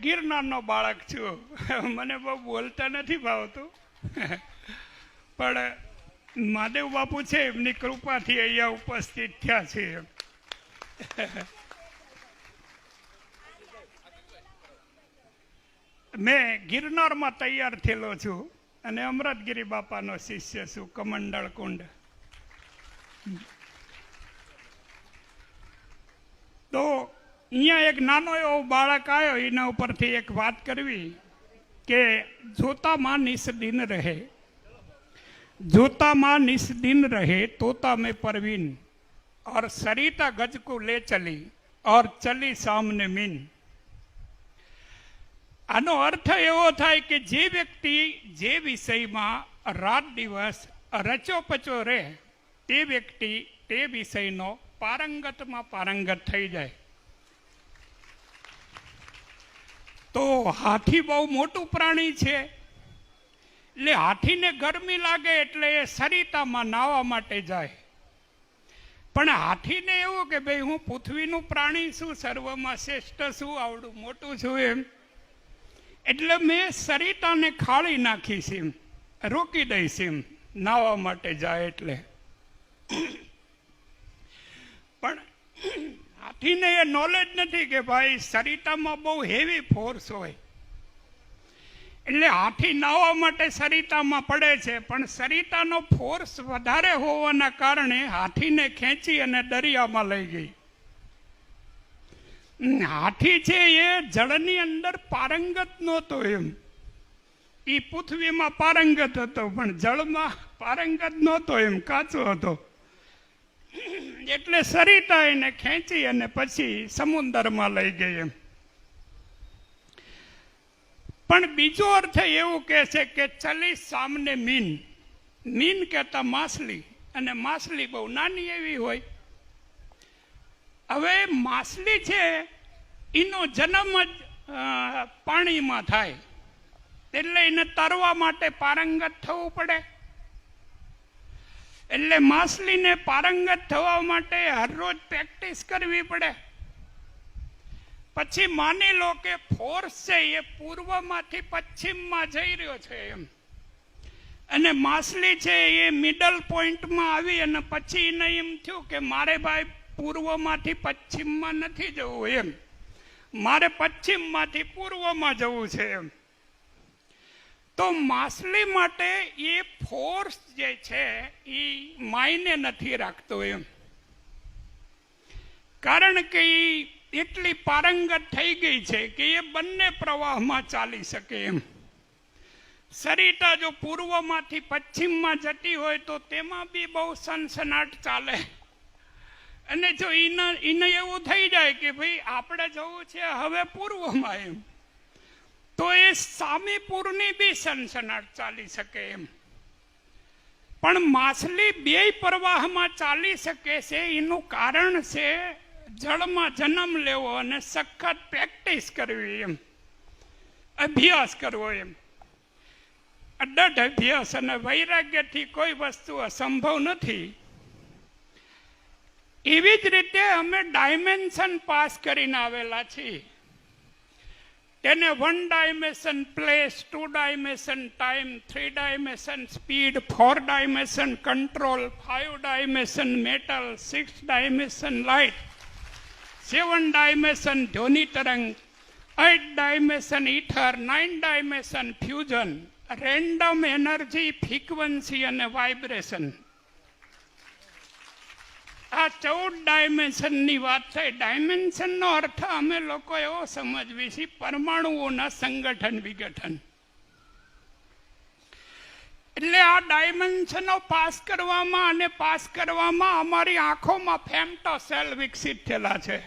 ગિરનારનો બાળક છું. મને બહુ બોલતા નથી ભાવતું, પણ મહાદેવ બાપુ છે એમની કૃપાથી અહીંયા ઉપસ્થિત થયા છે. મેં ગિરનારમાં તૈયાર થયેલો છું અને અમૃતગીરી બાપાનો શિષ્ય છું, કમંડળ કુંડ. તો અહીંયા એક નાનો એવો બાળક આવ્યો, એના ઉપરથી એક વાત કરવી કે જોતામાં નિસ્દિન રહે, જોતામાં નિસ્દિન રહે તોતા में परवीन और सरिता गज को ले चली और चली सामने मीन. આનો અર્થ એવો થાય કે જે વ્યક્તિ જે વિષયમાં રાત દિવસ રચોપચો રહે તે વ્યક્તિ તે વિષયનો પારંગતમાં પારંગત થઈ જાય. તો હાથી બહુ મોટું પ્રાણી છે, એટલે હાથીને ગરમી લાગે એટલે એ સરિતામાં નાહવા માટે જાય. પણ હાથીને એવું કે ભાઈ હું પૃથ્વીનું પ્રાણી છું, સર્વમાં શ્રેષ્ઠ છું, આવડું મોટું છું એમ, એટલે મેં સરિતાને ખાળી નાખીશ, એમ રોકી દઈશ, એમ નાહવા માટે જાય એટલે. પણ હાથીને એ નોલેજ નથી કે ભાઈ સરિતામાં બહુ હેવી ફોર્સ હોય, એટલે હાથી નાહવા માટે સરિતામાં પડે છે, પણ સરિતાનો ફોર્સ વધારે હોવાના કારણે હાથીને ખેંચી અને દરિયામાં લઈ ગઈ. હાથી છે એ જળની અંદર પારંગત નહોતો, એમ એ પૃથ્વીમાં પારંગત હતો પણ જળમાં પારંગત નહોતો, એમ કાચો હતો. એટલે સરિતા એને ખેંચી અને પછી સમુદ્રમાં લઈ ગઈ એમ. પણ બીજો અર્થ એવું કહે છે કે ચલી સામને મીન. મીન કહેતા માછલી, અને માછલી બહુ નાની એવી હોય. હવે માછલી છે એનો જન્મ જ પાણીમાં થાય, એટલે એને તરવા માટે પારંગત થવું પડે. એટલે માછલીને પારંગત થવા માટે હરરોજ પ્રેક્ટિસ કરવી પડે. પછી માની લો કે ફોર્સ છે એ પૂર્વમાંથી પશ્ચિમમાં જઈ રહ્યો છે એમ, અને માછલી છે એ મિડલ પોઈન્ટમાં આવી અને પછી એને એમ થયું કે મારે ભાઈ પૂર્વમાંથી પશ્ચિમમાં નથી જવું, એમ મારે પશ્ચિમમાંથી પૂર્વમાં જવું છે એમ. તો માછલી માટે એ ફોર્સ જે છે એ માયને નથી રાખતો એમ, કારણ કે એ એટલી પારંગત થઈ ગઈ છે કે એ બંને પ્રવાહમાં ચાલી શકે એમ. સરિતા જો પૂર્વમાંથી પશ્ચિમમાં જતી હોય તો તેમાં બી બહુ સનસનાટ ચાલે, અને જો એને એવું થઈ જાય કે ભાઈ આપણે જવું છે હવે પૂર્વમાં એમ, તો એ સામે પૂરની બી સનસનાટ ચાલી શકે એમ. પણ માછલી બેય પ્રવાહમાં ચાલી શકે છે, એનું કારણ છે જળમાં જન્મ લેવો અને સખત પ્રેક્ટિસ કરવી એમ, અભ્યાસ કરવો એમ. અડધ અભ્યાસ અને વૈરાગ્યથી કોઈ વસ્તુ અસંભવ નથી. એવી જ રીતે અમે ડાયમેન્શન પાસ કરીને આવેલા છીએ. તેને 1 dimension place, 2 dimension time, 3 dimension speed, 4 dimension control, 5 dimension metal, 6 dimension light, 7 dimension ધ્વનિ તરંગ, 8 dimension ether, 9 dimension fusion, random energy, frequency અને વાઇબ્રેશન. આ 14 ડાયમેન્શનની વાત થઈ. ડાયમેન્શનનો અર્થ અમે લોકો એવો સમજવી છીએ પરમાણુઓના સંગઠન વિઘટન. એટલે આ ડાયમેન્શનો પાસ કરવામાં અને પાસ કરવામાં અમારી આંખોમાં ફેમ્ટો સેલ વિકસિત થયેલા છે.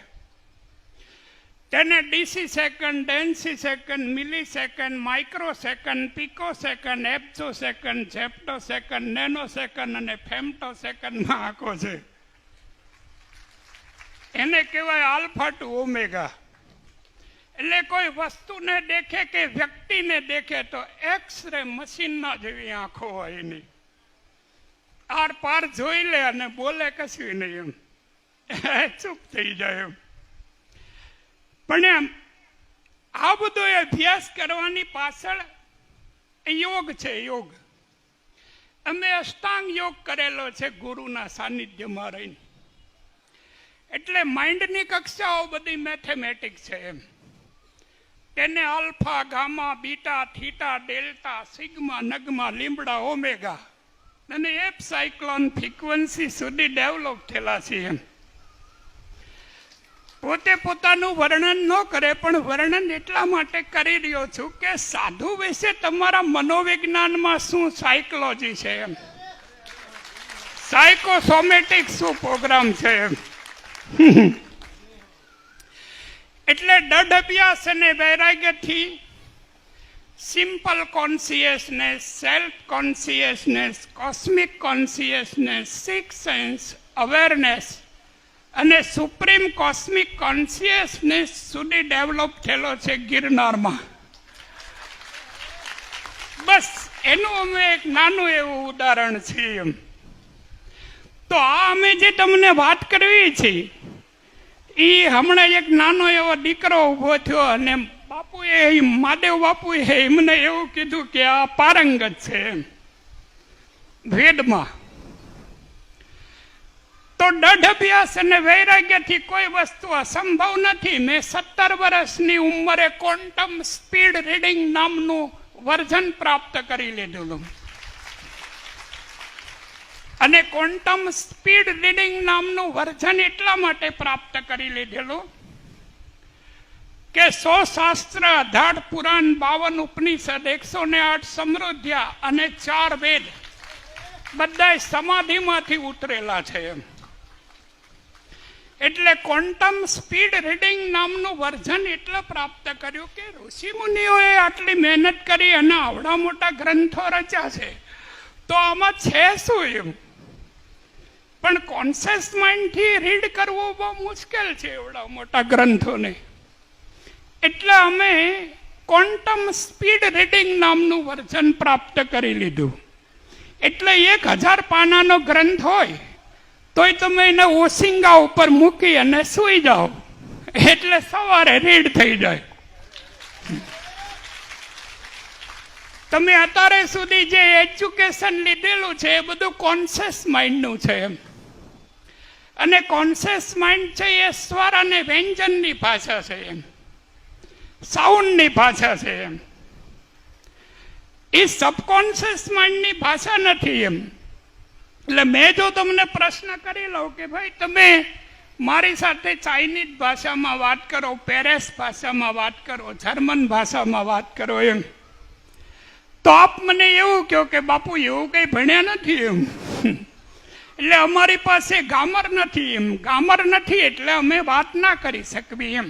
તેને ડીસી સેકન્ડ, ડેન્સી second, milli second, micro second, pico second, એપ્સો second, zepto second, nano second અને ફેમ્ટો સેકન્ડમાં આંખો છે. એને કહેવાય આલ્ફા ટુ ઓમેગા. એટલે કોઈ વસ્તુને દેખે કે વ્યક્તિને દેખે તો એક્સરે મશીનના જેવી આંખો હોય એની. આર પાર જોઈ લે અને બોલે કશું નહીં એમ, ચૂપ થઈ જાય એમ. પણ એમ આ બધો અભ્યાસ કરવાની પાછળ યોગ છે. યોગ અમે અષ્ટાંગ યોગ કરેલો છે ગુરુના સાનિધ્યમાં રહીને. એટલે માઇન્ડની કક્ષાઓ બધી મેથેમેટિક્સ છે એમ. તેને alpha, gamma, beta, theta, delta, sigma, Nagma, લીમડા, ઓમેગા અને એપ સાયક્લોન ફ્રીક્વન્સી સુધી ડેવલપ થયેલા છે એમ. પોતે પોતાનું વર્ણન ન કરે, પણ વર્ણન એટલા માટે કરી રહ્યો છું કે સાધુ વિશે તમારા મનોવિજ્ઞાનમાં શું સાયકોલોજી છે એમ, સાયકોસોમેટિક શું પ્રોગ્રામ છે એમ. એટલે દઢ અભ્યાસ અને વૈરાગ્યથી simple consciousness, self consciousness, cosmic consciousness, six sense, awareness અને સુપ્રીમ કોસ્મિક કોન્શિયસનેસ સુધી ડેવલપ થયેલો છે ગિરનારમાં. બસ એનું અમે એક નાનું એવું ઉદાહરણ છીએ. તો આ અમે જે તમને વાત કરવી છે એ હમણાં એક નાનો એવો દીકરો ઉભો થયો અને બાપુએ, મહાદેવ બાપુએ એમને એવું કીધું કે આ પારંગત છે એમ વેદમાં. તો દઢ અભ્યાસ અને વૈરાગ્યથી કોઈ વસ્તુ અસંભવ નથી. મેં 17 વર્ષની ઉંમરે ક્વોન્ટમ સ્પીડ રીડિંગ નામનું વર્ઝન પ્રાપ્ત કરી લીધું. અને ક્વોન્ટમ સ્પીડ રીડિંગ નામનું વર્ઝન એટલા માટે પ્રાપ્ત કરી લીધેલું કે 100 શાસ્ત્ર, 18 પુરાણ, 52 ઉપનિષદ, 108 સમૃદ્ધ્યા અને 4 વેદ બધા સમાધિમાંથી ઉતરેલા છે એમ. એટલે ક્વોન્ટમ સ્પીડ રીડિંગ નામનું વર્ઝન એટલે પ્રાપ્ત કર્યું કે ઋષિ મુનિઓએ આટલી મહેનત કરી અને આવડા મોટા ગ્રંથો રચ્યા છે, તો આમાં છે શું એમ. પણ કોન્શિયસ માઇન્ડથી રીડ કરવું બહુ મુશ્કેલ છે એવડા મોટા ગ્રંથોને. એટલે અમે ક્વોન્ટમ સ્પીડ રીડિંગ નામનું વર્ઝન પ્રાપ્ત કરી લીધું. એટલે 1000 પાનાનો ગ્રંથ હોય તોય તમે એને ઓશિંગા ઉપર મૂકી અને સૂઈ જાઓ એટલે સવારે રીડ થઈ જાય. તમે અત્યારે સુધી જે એજ્યુકેશન લીધેલું છે એ બધું કોન્શિયસ માઇન્ડનું છે એમ. અને કોન્શિયસ માઇન્ડ છે એ સ્વર અને વ્યંજનની ભાષા છે એમ, સાઉન્ડની ભાષા છે એમ. એ સબકોન્શિયસ માઇન્ડની ભાષા નથી એમ. એટલે મેં જો તમને પ્રશ્ન કરી લઉં કે ભાઈ તમે મારી સાથે ચાઇનીઝ ભાષામાં વાત કરો, પેરિસ ભાષામાં વાત કરો, જર્મન ભાષામાં વાત કરો એમ, તો આપ મને એવું કહો કે બાપુ એવું કંઈ ભણ્યા નથી એમ. એટલે અમારી પાસે ગામર નથી એમ. ગામર નથી એટલે અમે વાત ના કરી શકવી એમ.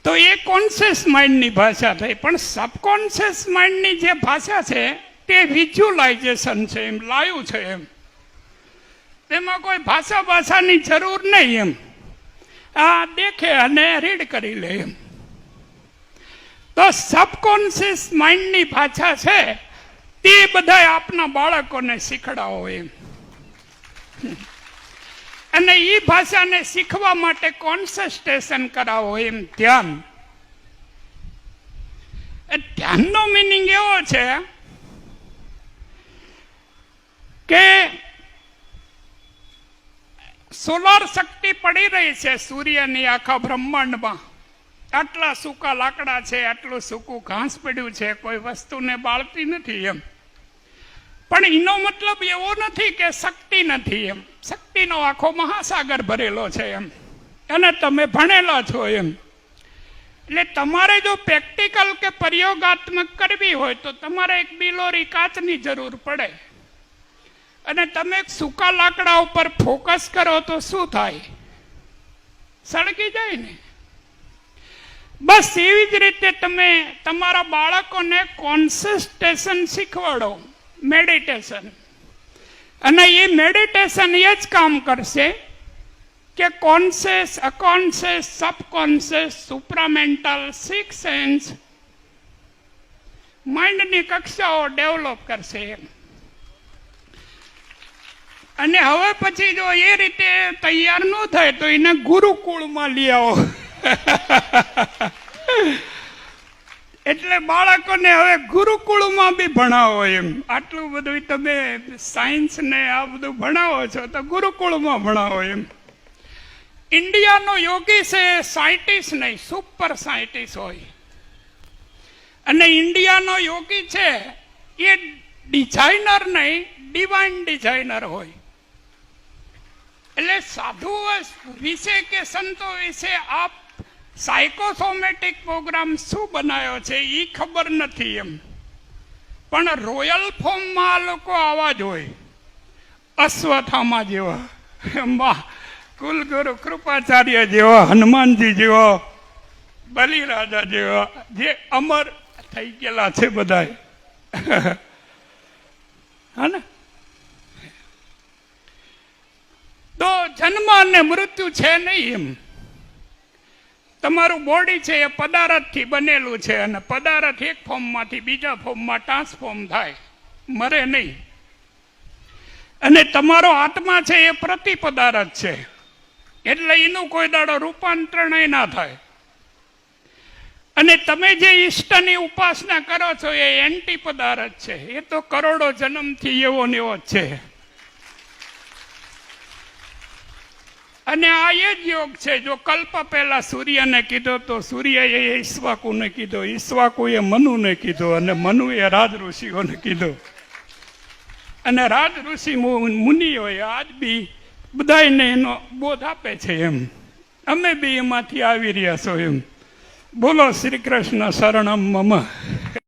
તો એ કોન્શિયસ માઇન્ડની ભાષા થઈ. પણ સબકોન્શિયસ માઇન્ડની જે ભાષા છે તે વિઝ્યુલાઇઝેશન છે એમ, લાયું છે એમ. તેમાં કોઈ ભાષાની જરૂર નહીં એમ. આ દેખે અને રીડ કરી લે એમ. તો સબકોન્શિયસ માઇન્ડની ભાષા છે તે બધા આપના બાળકોને શીખડાવો એમ. અને એ ભાષાને શીખવા માટે કોન્સન્ટ્રેશન કરાવો એમ, ધ્યાન. ધ્યાનનો મિનિંગ એવો છે કે સોલાર શક્તિ પડી રહી છે સૂર્યની આખા બ્રહ્માંડમાં. આટલા સૂકા લાકડા છે, આટલું સૂકું ઘાસ પડ્યું છે, કોઈ વસ્તુને બાળતી નથી એમ. પણ એનો મતલબ એવો નથી કે શક્તિ નથી એમ. શક્તિનો આખો મહાસાગર ભરેલો છે એમ. અને તમે ભણેલા છો એમ. એટલે તમારે જો પ્રેક્ટિકલ કે પ્રયોગાત્મક કરવી હોય તો તમારે એક બિલોરી કાચની જરૂર પડે. અને તમે સૂકા લાકડા ઉપર ફોકસ કરો તો શું થાય? સળગી જાય ને. બસ એવી જ રીતે તમે તમારા બાળકોને કોન્સન્ટ્રેશન શીખવાડો, મેડિટેશન. અને એ મેડિટેશન એ જ કામ કરશે કે conscious, unconscious, subconscious, supramental, six sense માઇન્ડની કક્ષાઓ ડેવલપ કરશે. અને હવે પછી જો એ રીતે તૈયાર ન થાય તો એને ગુરુકુળમાં લઈ આવો. એટલે બાળકોને હવે ગુરુકુળમાં બી ભણાવો એમ. આટલું બધું તમે સાયન્સ ને આ બધું ભણાવો છો તો ગુરુકુળમાં ભણાવો એમ. ઇન્ડિયાનો યોગી છે સાયન્ટિસ્ટ નહીં, સુપર સાયન્ટિસ્ટ હોય. અને ઇન્ડિયાનો યોગી છે એ ડિઝાઇનર નહીં, ડિવાઇન ડિઝાઇનર હોય. એટલે સાધુઓ વિશે કે સંતો વિશે આપ સાયકોસોમેટિક પ્રોગ્રામ શું બનાવ્યો છે એ ખબર નથી એમ. પણ રોયલ ફોર્મમાં આ લોકો આવા જ હોય, અશ્વત્થામા જેવા, કુલગુરુ કૃપાચાર્ય જેવા, હનુમાનજી જેવા, બલિરાજા જેવા, જે અમર થઈ ગયેલા છે બધા. હા ને? તો જન્મ અને મૃત્યુ છે નહીં એમ. તમારું બોડી છે એ પદાર્થથી બનેલું છે અને પદાર્થ એક ફોર્મમાંથી બીજા ફોર્મમાં ટ્રાન્સફોર્મ થાય, મરે નહીં. અને તમારો આત્મા છે એ પ્રતિ પદાર્થ છે, એટલે એનું કોઈ દાડો રૂપાંતરણ ના થાય. અને તમે જે ઈષ્ટની ઉપાસના કરો છો એ એન્ટી પદાર્થ છે, એ તો કરોડો જન્મથી એવો ને એવો જ છે. અને આ એ જ યોગ છે. જો કલ્પ પહેલા સૂર્યને કીધો તો સૂર્યએ ઈશ્વાકુને કીધો, ઈશ્વાકુએ મનુને કીધો, અને મનુએ રાજ ઋષિઓને કીધો. અને રાજ ઋષિ મુનિઓએ આજ બી બધાને એનો બોધ આપે છે એમ. અમે બી એમાંથી આવી રહ્યા છો એમ. બોલો શ્રી કૃષ્ણ શરણમ મમ.